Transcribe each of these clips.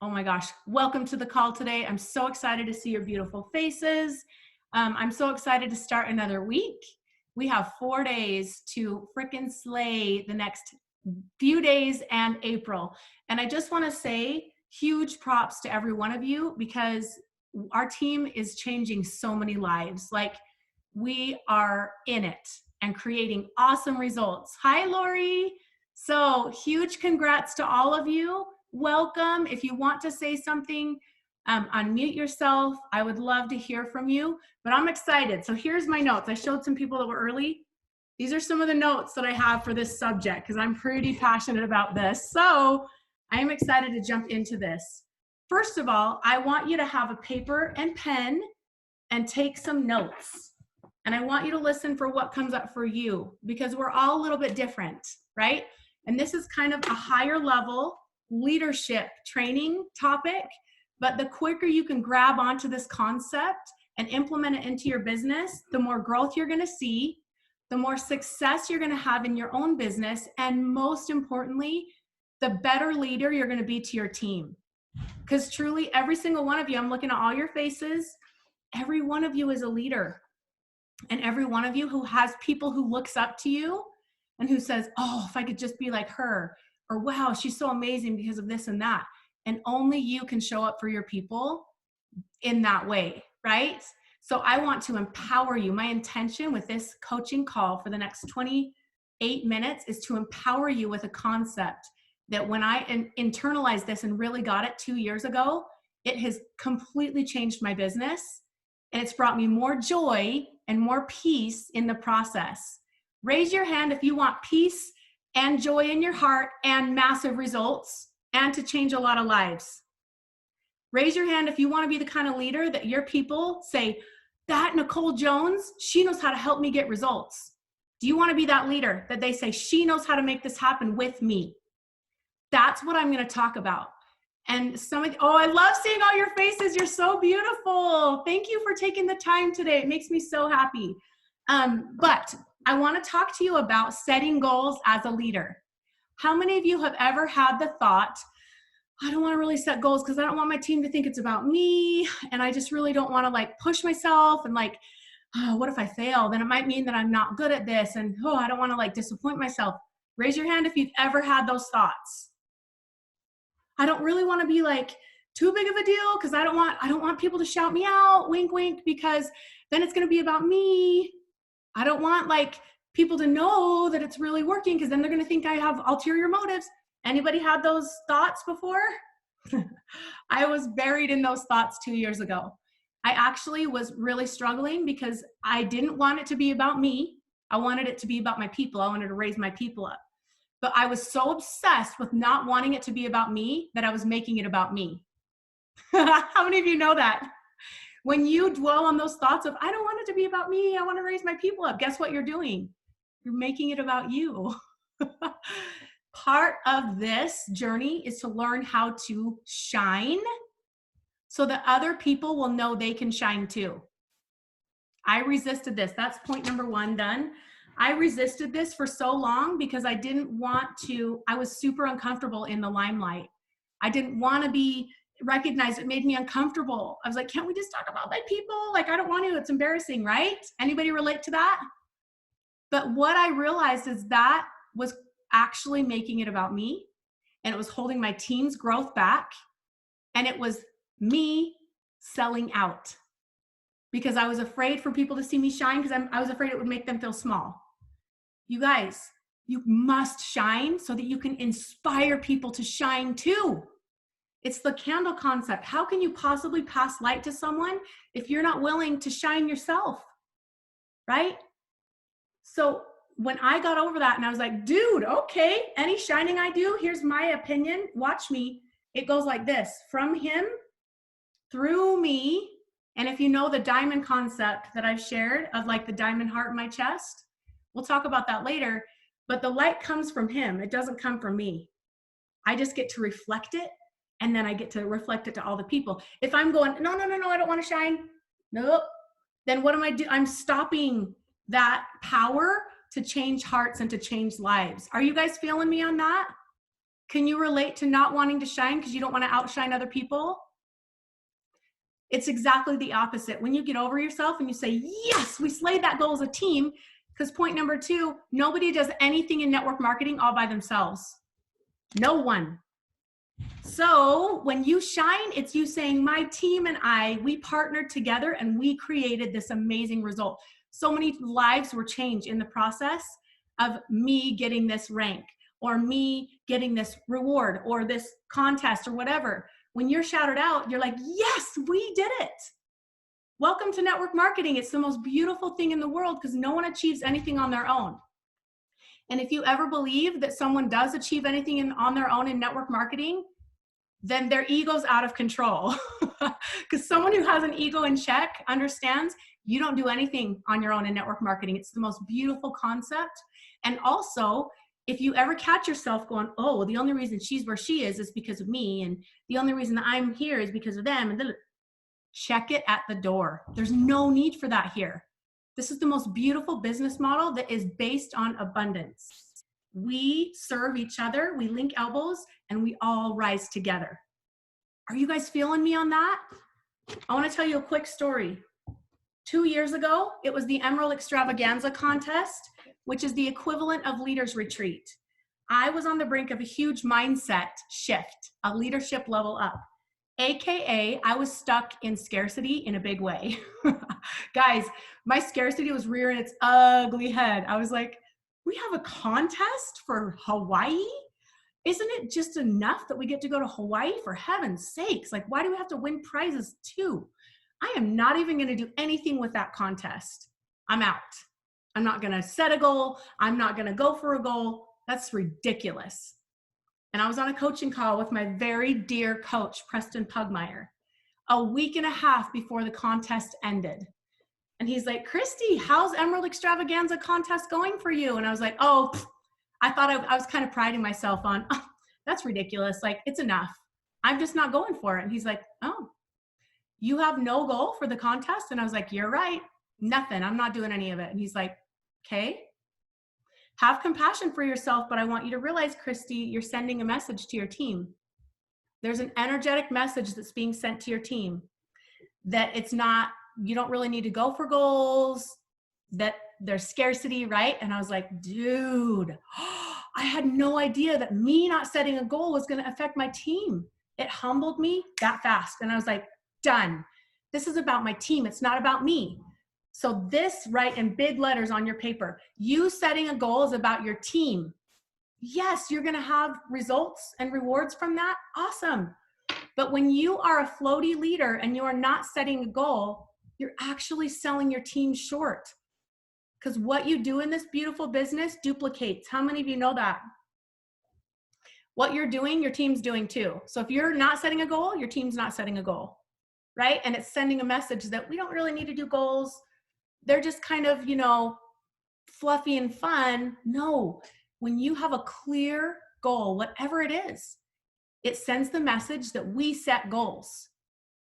Oh my gosh, welcome to the call today. I'm so excited to see your beautiful faces. I'm so excited to start another week. We have 4 days to frickin' slay the next few days and April. And I just want to say huge props to every one of you because our team is changing so many lives. Like we are in it and creating awesome results. Hi, Lori. So huge congrats to all of you. Welcome. If you want to say something, unmute yourself. I would love to hear from you, but I'm excited. So here's my notes. I showed some people that were early. These are some of the notes that I have for this subject because I'm pretty passionate about this. So I am excited to jump into this. First of all, I want you to have a paper and pen and take some notes. And I want you to listen for what comes up for you because we're all a little bit different, right? And this is kind of a higher level leadership training topic, but the quicker you can grab onto this concept and implement it into your business, the more growth you're going to see, the more success you're going to have in your own business, and most importantly, the better leader you're going to be to your team. Because truly, every single one of you, I'm looking at all your faces, every one of you is a leader. And every one of you who has people who looks up to you and who says, oh, if I could just be like her, or wow, she's so amazing because of this and that. And only you can show up for your people in that way, right? So I want to empower you. My intention with this coaching call for the next 28 minutes is to empower you with a concept that when I internalized this and really got it 2 years ago, it has completely changed my business. And it's brought me more joy and more peace in the process. Raise your hand if you want peace and joy in your heart and massive results and to change a lot of lives. Raise your hand if you want to be the kind of leader that your people say, that Nicole Jones, she knows how to help me get results. Do you want to be that leader that they say, she knows how to make this happen with me? That's what I'm going to talk about. And I love seeing all your faces. You're so beautiful. Thank you for taking the time today. It makes me so happy. But I want to talk to you about setting goals as a leader. How many of you have ever had the thought, I don't want to really set goals because I don't want my team to think it's about me. And I just really don't want to like push myself and like, oh, what if I fail? Then it might mean that I'm not good at this. And oh, I don't want to like disappoint myself. Raise your hand if you've ever had those thoughts. I don't really want to be like too big of a deal because I don't want people to shout me out, wink, wink, because then it's going to be about me. I don't want like people to know that it's really working because then they're going to think I have ulterior motives. Anybody had those thoughts before? I was buried in those thoughts 2 years ago. I actually was really struggling because I didn't want it to be about me. I wanted it to be about my people. I wanted to raise my people up. But I was so obsessed with not wanting it to be about me that I was making it about me. How many of you know that? When you dwell on those thoughts of, I don't want it to be about me, I want to raise my people up, guess what you're doing? You're making it about you. Part of this journey is to learn how to shine so that other people will know they can shine too. I resisted this. That's point number 1 done. I resisted this for so long because I didn't want to, I was super uncomfortable in the limelight. I didn't want to be recognized. It made me uncomfortable. I was like, can't we just talk about my people? Like, I don't want to, it's embarrassing, right? Anybody relate to that? But what I realized is that was actually making it about me, and it was holding my team's growth back, and it was me selling out because I was afraid for people to see me shine because I was afraid it would make them feel small. You guys, you must shine so that you can inspire people to shine too. It's the candle concept. How can you possibly pass light to someone if you're not willing to shine yourself? Right? So when I got over that and I was like, dude, okay, any shining I do, here's my opinion. Watch me. It goes like this, from him, through me. And if you know the diamond concept that I've shared of like the diamond heart in my chest, we'll talk about that later, but the light comes from him. It doesn't come from me. I just get to reflect it, and then I get to reflect it to all the people. If I'm going, no, I don't want to shine. Nope. Then what am I doing? I'm stopping that power to change hearts and to change lives. Are you guys feeling me on that? Can you relate to not wanting to shine because you don't want to outshine other people? It's exactly the opposite. When you get over yourself and you say, yes, we slayed that goal as a team, because point number 2, nobody does anything in network marketing all by themselves. No one. So when you shine, it's you saying, my team and I, we partnered together and we created this amazing result. So many lives were changed in the process of me getting this rank or me getting this reward or this contest or whatever. When you're shouted out, you're like, yes, we did it. Welcome to network marketing. It's the most beautiful thing in the world because no one achieves anything on their own. And if you ever believe that someone does achieve anything on their own in network marketing, then their ego's out of control. Because someone who has an ego in check understands you don't do anything on your own in network marketing. It's the most beautiful concept. And also, if you ever catch yourself going, oh, well, the only reason she's where she is because of me, and the only reason that I'm here is because of them, and check it at the door. There's no need for that here. This is the most beautiful business model that is based on abundance. We serve each other, we link elbows, and we all rise together. Are you guys feeling me on that? I want to tell you a quick story. 2 years ago, it was the Emerald Extravaganza contest, which is the equivalent of Leaders Retreat. I was on the brink of a huge mindset shift, a leadership level up. AKA, I was stuck in scarcity in a big way. Guys, my scarcity was rearing its ugly head. I was like, we have a contest for Hawaii? Isn't it just enough that we get to go to Hawaii? For heaven's sakes, like, why do we have to win prizes too? I am not even going to do anything with that contest. I'm out. I'm not going to set a goal. I'm not going to go for a goal. That's ridiculous. And I was on a coaching call with my very dear coach, Preston Pugmire, a week and a half before the contest ended. And he's like, Christy, how's Emerald Extravaganza contest going for you? And I was like, oh, I thought I was kind of priding myself on, oh, that's ridiculous. Like, it's enough. I'm just not going for it. And he's like, oh, you have no goal for the contest? And I was like, you're right. Nothing. I'm not doing any of it. And he's like, okay. Have compassion for yourself, but I want you to realize, Christy, you're sending a message to your team. There's an energetic message that's being sent to your team that it's not, you don't really need to go for goals, that there's scarcity, right? And I was like, dude, I had no idea that me not setting a goal was going to affect my team. It humbled me that fast. And I was like, done. This is about my team. It's not about me. So this, write in big letters on your paper. You setting a goal is about your team. Yes, you're going to have results and rewards from that. Awesome. But when you are a floaty leader and you are not setting a goal, you're actually selling your team short. Because what you do in this beautiful business duplicates. How many of you know that? What you're doing, your team's doing too. So if you're not setting a goal, your team's not setting a goal, right? And it's sending a message that we don't really need to do goals. They're just kind of, fluffy and fun. No, when you have a clear goal, whatever it is, it sends the message that we set goals,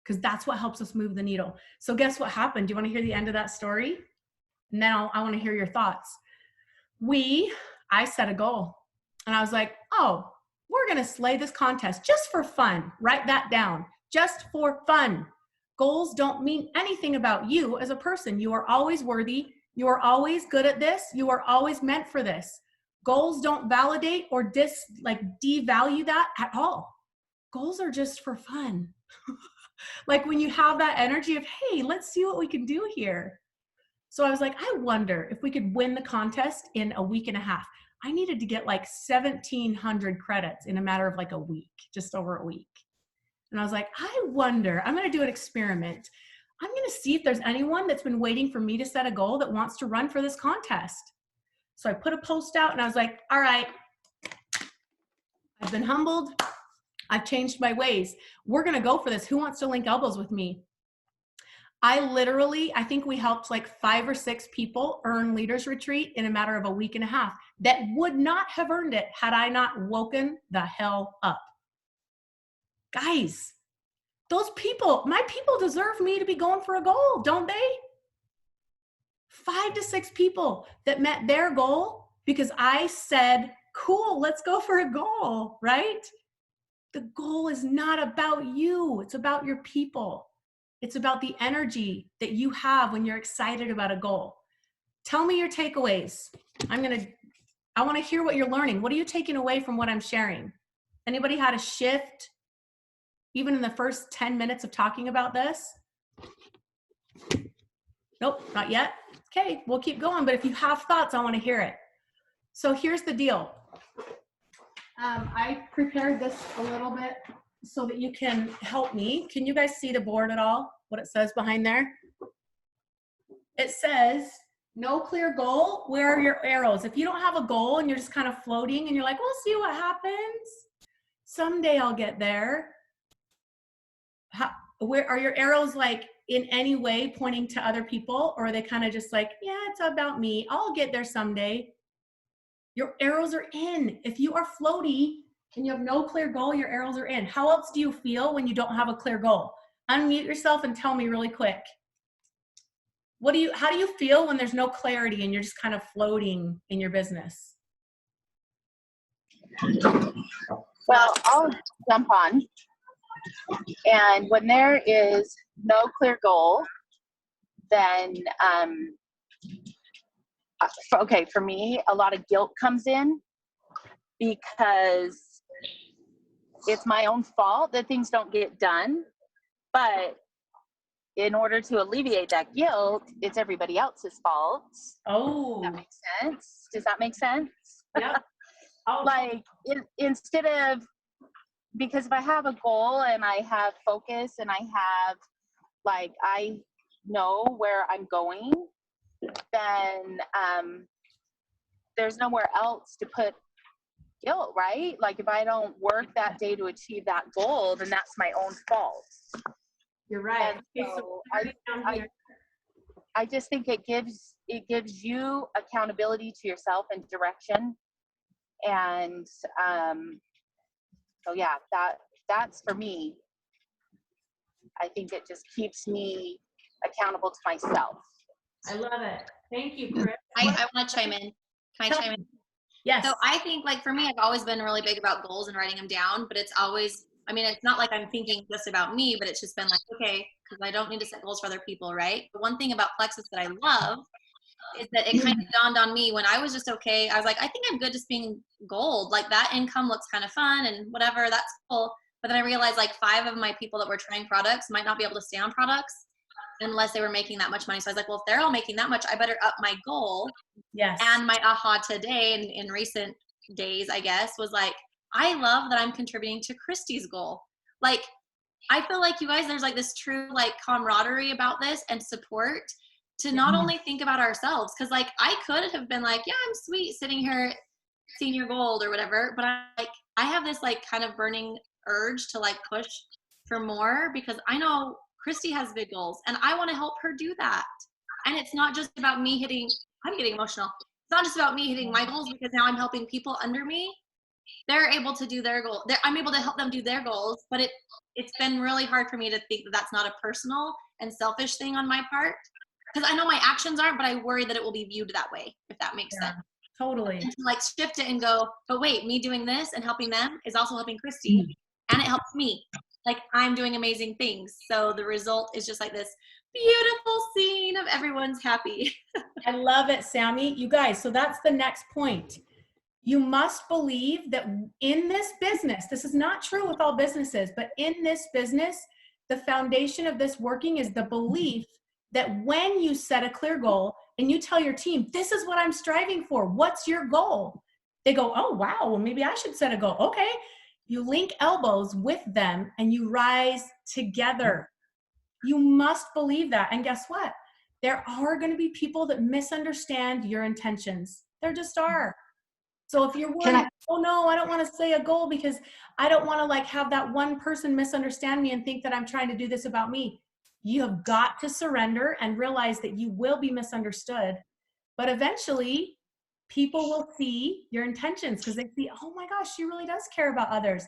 because that's what helps us move the needle. So guess what happened? Do you want to hear the end of that story? And then I want to hear your thoughts. I set a goal and I was like, oh, we're going to slay this contest just for fun. Write that down. Just for fun. Goals don't mean anything about you as a person. You are always worthy. You are always good at this. You are always meant for this. Goals don't validate or devalue that at all. Goals are just for fun. Like when you have that energy of, hey, let's see what we can do here. So I was like, I wonder if we could win the contest in a week and a half. I needed to get like 1,700 credits in a matter of like a week, just over a week. And I was like, I wonder, I'm going to do an experiment. I'm going to see if there's anyone that's been waiting for me to set a goal that wants to run for this contest. So I put a post out and I was like, all right, I've been humbled. I've changed my ways. We're going to go for this. Who wants to link elbows with me? I think we helped like 5 or 6 people earn Leaders Retreat in a matter of a week and a half that would not have earned it had I not woken the hell up. Guys, those people, my people deserve me to be going for a goal, don't they? 5 to 6 people that met their goal because I said Cool, let's go for a goal, right? The goal is not about you. It's about your people. It's about the energy that you have when you're excited about a goal. Tell me your takeaways. I want to hear what you're learning. What are you taking away from what I'm sharing? Anybody had a shift even in the first 10 minutes of talking about this? Nope, not yet. Okay, we'll keep going. But if you have thoughts, I want to hear it. So here's the deal. I prepared this a little bit so that you can help me. Can you guys see the board at all? What it says behind there? It says, no clear goal, where are your arrows? If you don't have a goal and you're just kind of floating and you're like, we'll see what happens. Someday I'll get there. Where are your arrows, like in any way pointing to other people, or are they kind of just like, yeah, it's about me, I'll get there someday? Your arrows are in. If you are floaty and you have no clear goal, your arrows are in. How else do you feel when you don't have a clear goal? Unmute yourself and tell me really quick. How do you feel when there's no clarity and you're just kind of floating in your business? Well, I'll jump on. And when there is no clear goal, then for me, a lot of guilt comes in because it's my own fault that things don't get done. But in order to alleviate that guilt, it's everybody else's fault. Oh, Does that make sense? Does that make sense? Yeah. Oh. Like instead of, because if I have a goal and I have focus and I have, like, I know where I'm going, then there's nowhere else to put guilt, right? Like if I don't work that day to achieve that goal, then that's my own fault. You're right. And so I just think it gives you accountability to yourself and direction. And so yeah, that's for me. I think it just keeps me accountable to myself. I love it. Thank you, Chris. I want to chime in. Can I chime in? Yes. So I think, like, for me, I've always been really big about goals and writing them down, but it's always, I mean, it's not like I'm thinking just about me, but it's just been like, okay, because I don't need to set goals for other people, right? But one thing about Plexus that I love is that it kind of dawned on me when I was just okay. I was like, I think I'm good just being gold. Like, that income looks kind of fun and whatever, that's cool. But then I realized, like, 5 of my people that were trying products might not be able to stay on products unless they were making that much money. So I was like, well, if they're all making that much, I better up my goal. Yes. And my aha today, and in recent days, I guess, was like, I love that I'm contributing to Christy's goal. Like, I feel like you guys, there's like this true like camaraderie about this and support to not only think about ourselves. Cause like I could have been like, yeah, I'm sweet sitting here at senior gold or whatever. But I have this like kind of burning urge to like push for more because I know Christy has big goals and I want to help her do that. And it's not just about me I'm getting emotional. It's not just about me hitting my goals because now I'm helping people under me. They're able to do their goal. I'm able to help them do their goals, but it's been really hard for me to think that that's not a personal and selfish thing on my part. Because I know my actions aren't, but I worry that it will be viewed that way, if that makes sense. Totally. And to like shift it and go, but wait, me doing this and helping them is also helping Christy, and it helps me. Like, I'm doing amazing things. So the result is just like this beautiful scene of everyone's happy. I love it, Sammy. You guys, so that's the next point. You must believe that in this business, this is not true with all businesses, but in this business, the foundation of this working is the belief that when you set a clear goal and you tell your team, this is what I'm striving for, what's your goal? They go, oh, wow, well, maybe I should set a goal. Okay. You link elbows with them and you rise together. You must believe that. And guess what? There are going to be people that misunderstand your intentions. There just are. So if you're worried, oh no, I don't want to say a goal because I don't want to like have that one person misunderstand me and think that I'm trying to do this about me. You have got to surrender and realize that you will be misunderstood. But eventually people will see your intentions because they see, oh my gosh, she really does care about others.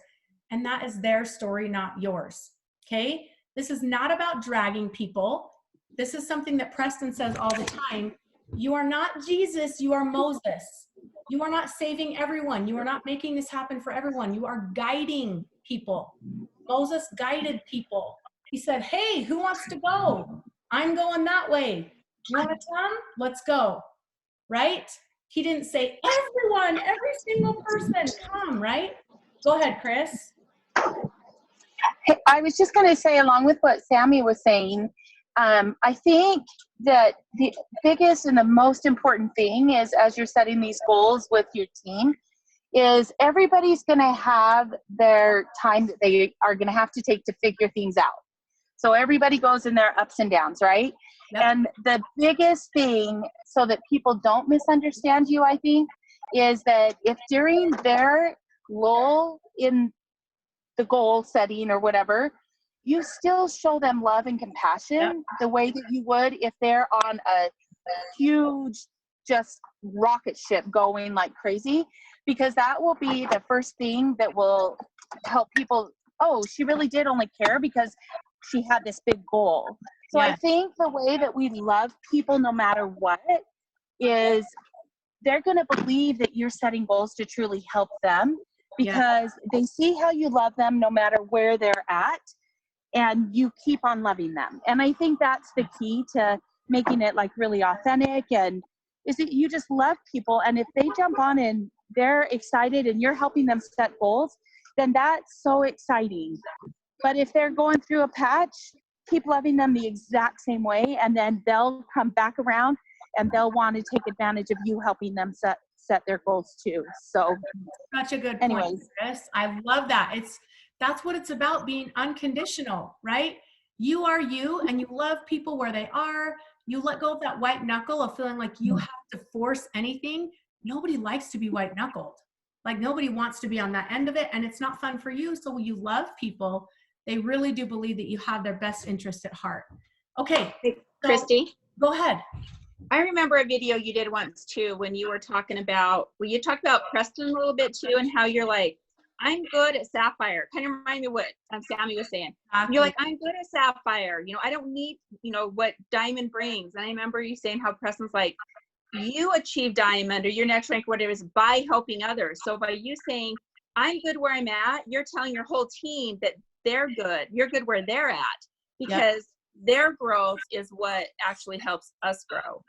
And that is their story, not yours. Okay. This is not about dragging people. This is something that Preston says all the time. You are not Jesus, you are Moses. You are not saving everyone. You are not making this happen for everyone. You are guiding people. Moses guided people. He said, hey, who wants to go? I'm going that way. You want to come? Let's go. Right? He didn't say, everyone, every single person, come, right? Go ahead, Chris. Hey, I was just going to say, along with what Sammy was saying, I think that the biggest and the most important thing is, as you're setting these goals with your team, is everybody's going to have their time that they are going to have to take to figure things out. So everybody goes in their ups and downs, right? Yep. And the biggest thing, so that people don't misunderstand you, I think, is that if during their lull in the goal setting or whatever, you still show them love and compassion. Yep. The way that you would if they're on a huge, just rocket ship going like crazy, because that will be the first thing that will help people. Oh, she really did only care because she had this big goal. So Yeah. I think the way that we love people, no matter what, is they're going to believe that you're setting goals to truly help them, because they see how you love them no matter where they're at, and you keep on loving them. And I think that's the key to making it like really authentic, and is that you just love people. And if they jump on and they're excited and you're helping them set goals, then that's so exciting. But if they're going through a patch, keep loving them the exact same way, and then they'll come back around and they'll want to take advantage of you helping them set their goals too. So such a good point, anyways, Chris. I love that. That's what it's about, being unconditional, right? You are you, and you love people where they are. You let go of that white knuckle of feeling like you have to force anything. Nobody likes to be white knuckled. Like, nobody wants to be on that end of it, and it's not fun for you. So when you love people, they really do believe that you have their best interest at heart. Okay. Hey, So, Christy, go ahead. I remember a video you did once too, when you were talking about, well, you talked about Preston a little bit too, and how you're like, I'm good at Sapphire. Kind of remind me what Sammy was saying. You're like, I'm good at Sapphire. You know, I don't need, what Diamond brings. And I remember you saying how Preston's like, you achieve Diamond or your next rank, whatever, is by helping others. So by you saying, I'm good where I'm at, you're telling your whole team that they're good. You're good where they're at, because their growth is what actually helps us grow.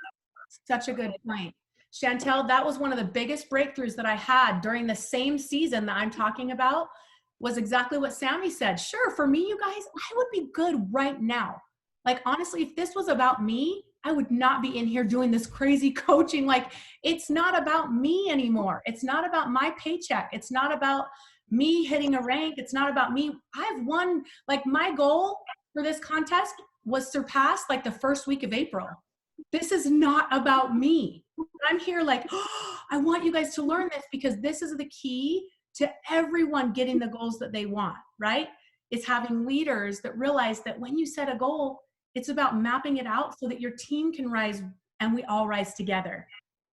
Such a good point. Chantel, that was one of the biggest breakthroughs that I had during the same season that I'm talking about, was exactly what Sammy said. Sure, for me, you guys, I would be good right now. Like, honestly, if this was about me, I would not be in here doing this crazy coaching. Like, it's not about me anymore. It's not about my paycheck. It's not about me hitting a rank. It's not about me. I've won, like, my goal for this contest was surpassed like the first week of April. This is not about me. I'm here like, oh, I want you guys to learn this, because this is the key to everyone getting the goals that they want, right? It's having leaders that realize that when you set a goal, it's about mapping it out so that your team can rise and we all rise together.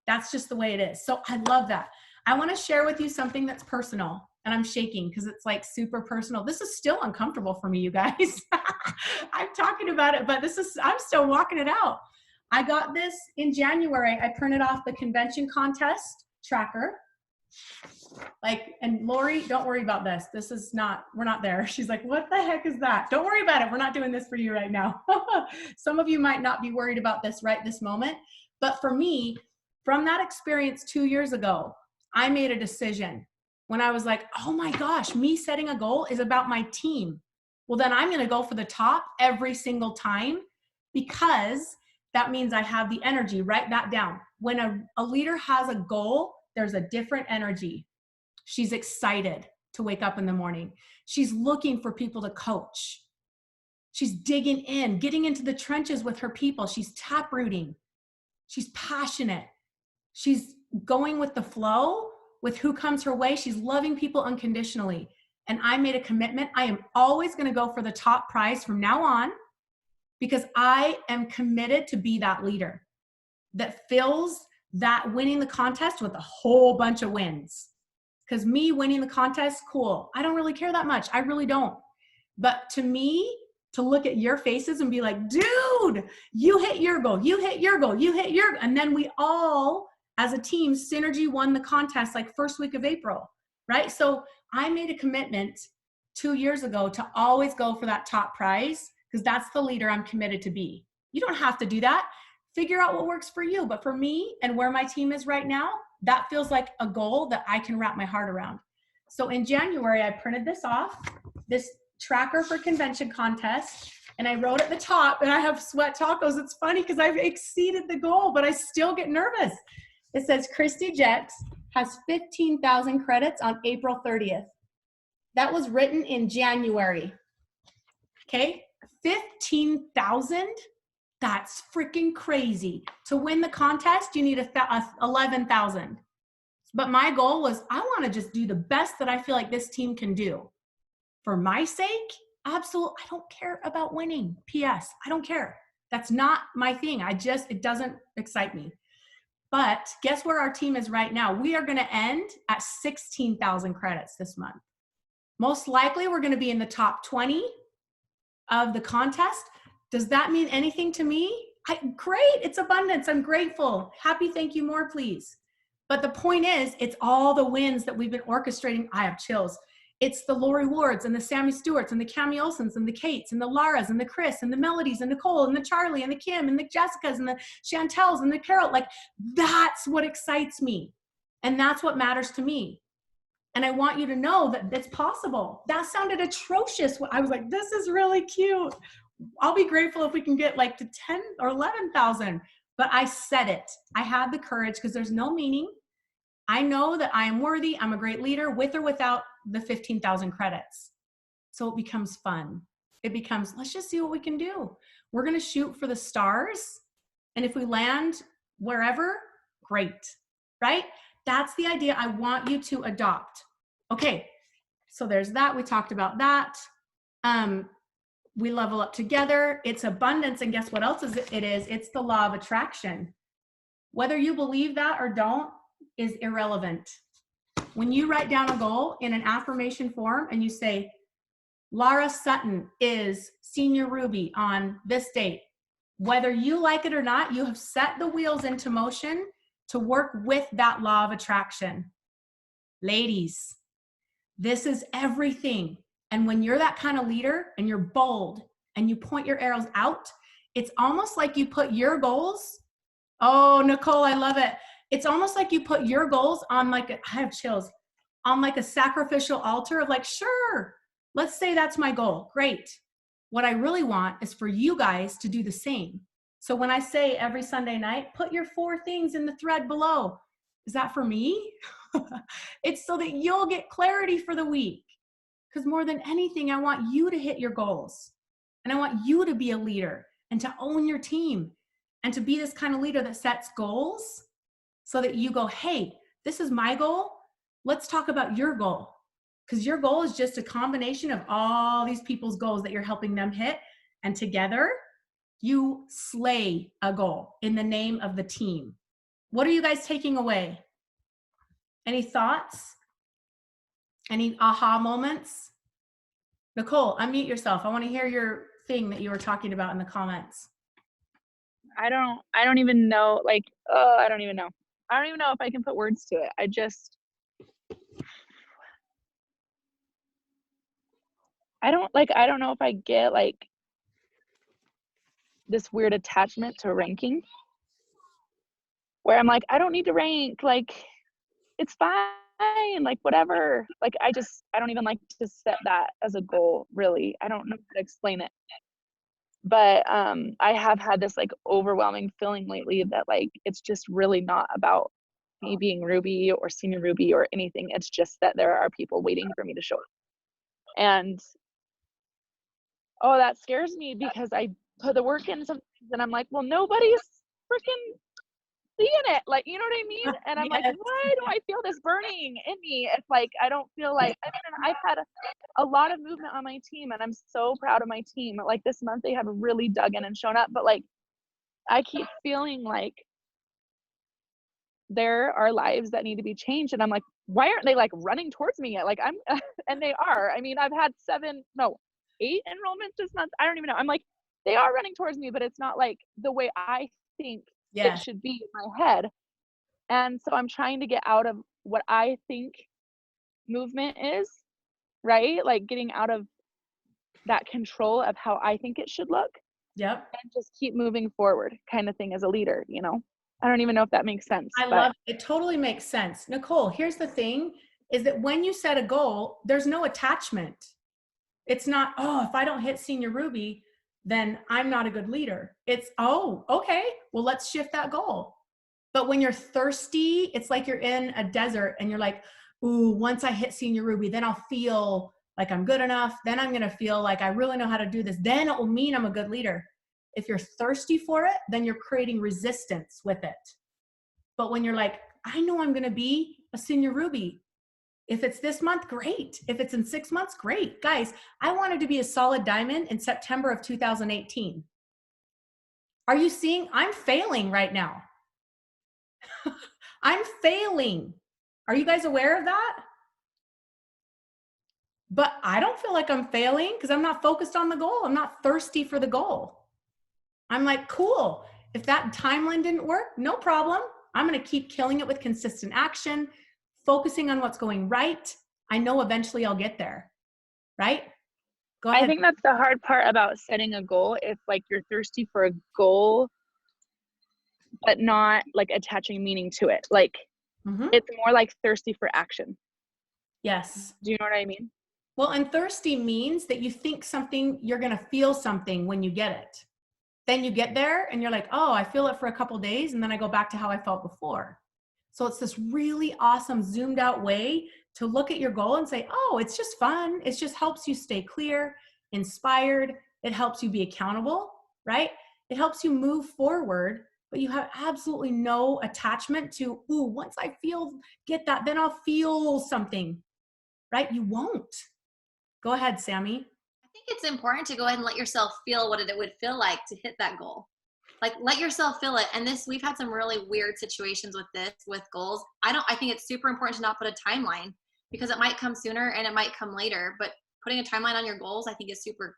That's just the way it is. So I love that. I want to share with you something that's personal, and I'm shaking because it's like super personal. This is still uncomfortable for me, you guys. I'm talking about it, but I'm still walking it out. I got this in January. I printed off the convention contest tracker. And Lori, don't worry about this. We're not there. She's like, what the heck is that? Don't worry about it. We're not doing this for you right now. Some of you might not be worried about this right this moment. But for me, from that experience 2 years ago, I made a decision when I was like, oh my gosh, me setting a goal is about my team. Well, then I'm going to go for the top every single time, because that means I have the energy. Write that down. When a leader has a goal, there's a different energy. She's excited to wake up in the morning. She's looking for people to coach. She's digging in, getting into the trenches with her people. She's taprooting. She's passionate. She's going with the flow with who comes her way. She's loving people unconditionally. And I made a commitment. I am always going to go for the top prize from now on, because I am committed to be that leader that fills that winning the contest with a whole bunch of wins. Because me winning the contest, cool. I don't really care that much. I really don't. But to me, to look at your faces and be like, dude, you hit your goal, you hit your goal, you hit your, and then we all As a team, Synergy won the contest like first week of April, right? So I made a commitment 2 years ago to always go for that top prize because that's the leader I'm committed to be. You don't have to do that. Figure out what works for you. But for me and where my team is right now, that feels like a goal that I can wrap my heart around. So in January, I printed this off, this tracker for convention contest, and I wrote at the top, and I have sweat tacos. It's funny because I've exceeded the goal, but I still get nervous. It says Christy Jex has 15,000 credits on April 30th. That was written in January. Okay, 15,000? That's freaking crazy. To win the contest, you need 11,000. But my goal was I want to just do the best that I feel like this team can do. For my sake, absolutely, I don't care about winning. P.S. I don't care. That's not my thing. It doesn't excite me. But guess where our team is right now? We are going to end at 16,000 credits this month. Most likely, we're going to be in the top 20 of the contest. Does that mean anything to me? Great. It's abundance. I'm grateful. Happy. Thank you more, please. But the point is, it's all the wins that we've been orchestrating. I have chills. It's the Lori Wards and the Sammy Stewarts and the Cami Olsons and the Kates and the Laras and the Chris and the Melodies and Nicole and the Charlie and the Kim and the Jessicas and the Chantels and the Carol. Like, that's what excites me. And that's what matters to me. And I want you to know that it's possible. That sounded atrocious. I was like, this is really cute. I'll be grateful if we can get like to 10 or 11,000. But I said it. I had the courage because there's no meaning. I know that I am worthy. I'm a great leader with or without the 15,000 credits. So it becomes fun. It becomes, let's just see what we can do. We're going to shoot for the stars. And if we land wherever, great, right? That's the idea I want you to adopt. Okay, so there's that. We talked about that. We level up together. It's abundance. And guess what else it is? It's the law of attraction. Whether you believe that or don't is irrelevant. When you write down a goal in an affirmation form and you say, Lara Sutton is senior Ruby on this date, whether you like it or not, you have set the wheels into motion to work with that law of attraction. Ladies, this is everything. And when you're that kind of leader and you're bold and you point your arrows out, it's almost like you put your goals. Oh, Nicole, I love it. It's almost like you put your goals on I have chills, on like a sacrificial altar of like, sure, let's say that's my goal. Great. What I really want is for you guys to do the same. So when I say every Sunday night, put your 4 things in the thread below. Is that for me? It's so that you'll get clarity for the week. Because more than anything, I want you to hit your goals. And I want you to be a leader and to own your team and to be this kind of leader that sets goals so that you go, hey, this is my goal. Let's talk about your goal. Because your goal is just a combination of all these people's goals that you're helping them hit. And together, you slay a goal in the name of the team. What are you guys taking away? Any thoughts? Any aha moments? Nicole, unmute yourself. I want to hear your thing that you were talking about in the comments. I don't even know, I don't even know. I don't even know if I can put words to it. I don't know if I get this weird attachment to ranking where I'm like, I don't need to rank, it's fine, whatever. I don't even like to set that as a goal, really. I don't know how to explain it. But I have had this overwhelming feeling lately that it's just really not about me being Ruby or senior Ruby or anything. It's just that there are people waiting for me to show up. And that scares me because I put the work in sometimes and I'm like, well, nobody's freaking seeing it. You know what I mean? And I'm like, why do I feel this burning in me? It's I don't feel I've had a lot of movement on my team and I'm so proud of my team. This month they have really dug in and shown up, but I keep feeling there are lives that need to be changed. And I'm like, why aren't they running towards me yet? I'm, and they are. I mean, I've had 8 enrollments this month. I don't even know. I'm they are running towards me, but it's not the way I think it should be in my head. And so I'm trying to get out of what I think movement is, right? Like getting out of that control of how I think it should look Yep. and just keep moving forward kind of thing as a leader, you know? I don't even know if that makes sense. I love it. It totally makes sense. Nicole, here's the thing is that when you set a goal, there's no attachment. It's not, oh, if I don't hit Senior Ruby, then I'm not a good leader. It's, oh, okay, well, let's shift that goal. But when you're thirsty, it's like you're in a desert and you're like, ooh, once I hit Senior Ruby, then I'll feel like I'm good enough. Then I'm going to feel like I really know how to do this. Then it will mean I'm a good leader. If you're thirsty for it, then you're creating resistance with it. But when you're like, I know I'm going to be a Senior Ruby. If it's this month, great. If it's in 6 months, great. Guys, I wanted to be a solid diamond in September of 2018. Are you seeing? I'm failing right now. I'm failing. Are you guys aware of that? But I don't feel like I'm failing because I'm not focused on the goal. I'm not thirsty for the goal. I'm like, cool. If that timeline didn't work, no problem. I'm going to keep killing it with consistent action, focusing on what's going right. I know eventually I'll get there. Right? Go ahead. I think that's the hard part about setting a goal. If like you're thirsty for a goal, but not like attaching meaning to it. Like it's more like thirsty for action. Yes. Do you know what I mean? Well, and thirsty means that you think something, you're going to feel something when you get it. Then you get there and you're like, oh, I feel it for a couple days. And then I go back to how I felt before. So it's this really awesome zoomed out way to look at your goal and say, oh, it's just fun. It just helps you stay clear, inspired. It helps you be accountable, right? It helps you move forward, but you have absolutely no attachment to, ooh, once I get that, then I'll feel something, right? You won't. Go ahead, Sammy. I think it's important to go ahead and let yourself feel what it would feel like to hit that goal. Like let yourself feel it. And we've had some really weird situations with goals. I think it's super important to not put a timeline because it might come sooner and it might come later, but putting a timeline on your goals, I think is super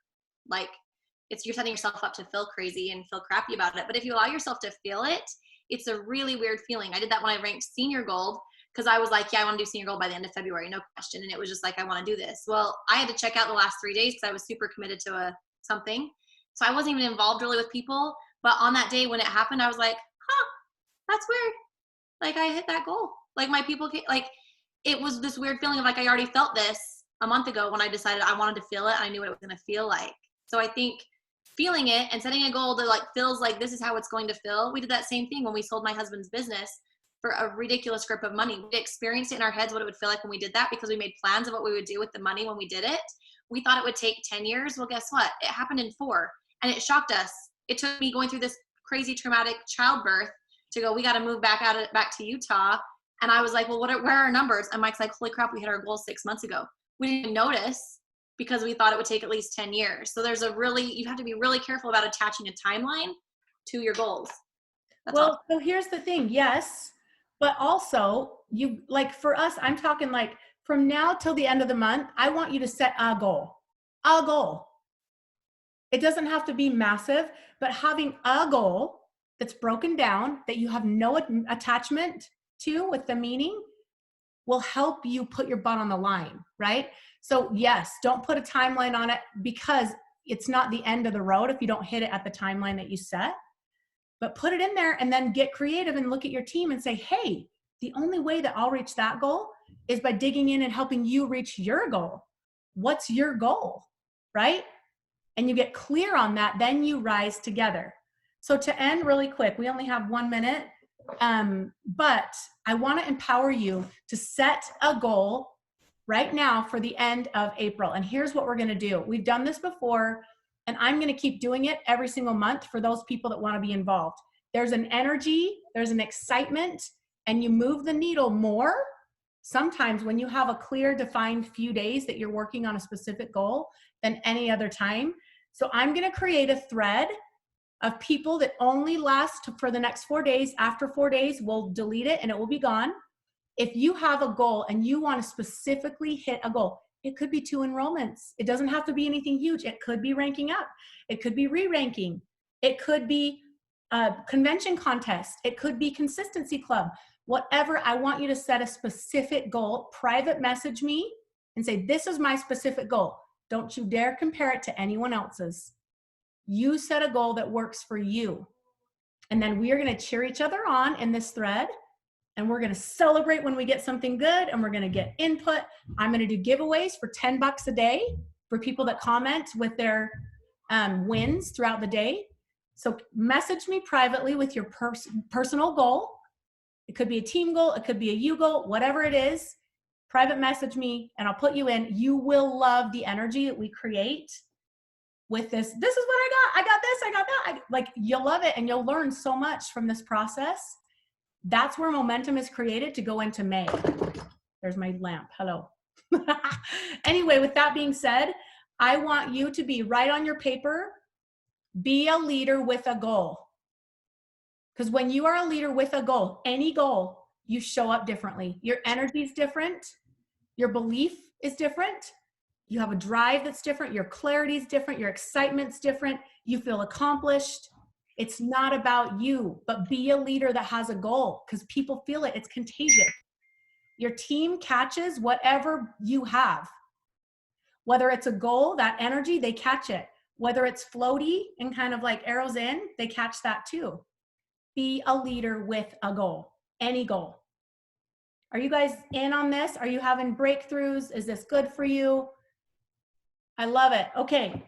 you're setting yourself up to feel crazy and feel crappy about it. But if you allow yourself to feel it, it's a really weird feeling. I did that when I ranked senior gold because I was like, yeah, I want to do senior gold by the end of February, no question. And it was just like, I want to do this. Well, I had to check out the last 3 days because I was super committed to something. So I wasn't even involved really with people. But on that day when it happened, I was like, huh, that's weird. Like I hit that goal. Like my people, it was this weird feeling of like, I already felt this a month ago when I decided I wanted to feel it. And I knew what it was going to feel like. So I think feeling it and setting a goal that feels like this is how it's going to feel. We did that same thing when we sold my husband's business for a ridiculous grip of money. We experienced it in our heads what it would feel like when we did that because we made plans of what we would do with the money when we did it. We thought it would take 10 years. Well, guess what? It happened in 4 and it shocked us. It took me going through this crazy traumatic childbirth to go, we got to move back to Utah. And I was like, well, where are our numbers? And Mike's like, holy crap, we hit our goal 6 months ago. We didn't even notice because we thought it would take at least 10 years. So you have to be really careful about attaching a timeline to your goals. That's all. So here's the thing. Yes. But also for us, I'm talking from now till the end of the month, I want you to set a goal. It doesn't have to be massive, but having a goal that's broken down that you have no attachment to with the meaning will help you put your butt on the line, right? So yes, don't put a timeline on it because it's not the end of the road if you don't hit it at the timeline that you set. But put it in there and then get creative and look at your team and say, hey, the only way that I'll reach that goal is by digging in and helping you reach your goal. What's your goal, right? And you get clear on that, then you rise together. So to end really quick, we only have 1 minute, but I want to empower you to set a goal right now for the end of April. And here's what we're going to do. We've done this before, and I'm going to keep doing it every single month for those people that want to be involved. There's an energy, there's an excitement, and you move the needle more sometimes when you have a clear, defined few days that you're working on a specific goal than any other time. So I'm going to create a thread of people that only last for the next 4 days. After 4 days, we'll delete it and it will be gone. If you have a goal and you want to specifically hit a goal, it could be 2 enrollments. It doesn't have to be anything huge. It could be ranking up. It could be re-ranking. It could be a convention contest. It could be consistency club. whatever. I want you to set a specific goal, private message me and say, this is my specific goal. Don't you dare compare it to anyone else's. You set a goal that works for you. And then we are going to cheer each other on in this thread. And we're going to celebrate when we get something good, and we're going to get input. I'm going to do giveaways for $10 a day for people that comment with their wins throughout the day. So message me privately with your personal goal. It could be a team goal. It could be a you goal, whatever it is. Private message me and I'll put you in. You will love the energy that we create with this. This is what I got. I got this. I got that. Like, you'll love it, and you'll learn so much from this process. That's where momentum is created to go into May. There's my lamp. Hello. Anyway, with that being said, I want you to be right on your paper. Be a leader with a goal. Because when you are a leader with a goal, any goal, you show up differently. Your energy is different. Your belief is different. You have a drive that's different. Your clarity is different. Your excitement's different. You feel accomplished. It's not about you, but be a leader that has a goal, because people feel it. It's contagious. Your team catches whatever you have. Whether it's a goal, that energy, they catch it. Whether it's floaty and kind of like arrows in, they catch that too. Be a leader with a goal, any goal. Are you guys in on this? Are you having breakthroughs? Is this good for you? I love it. Okay.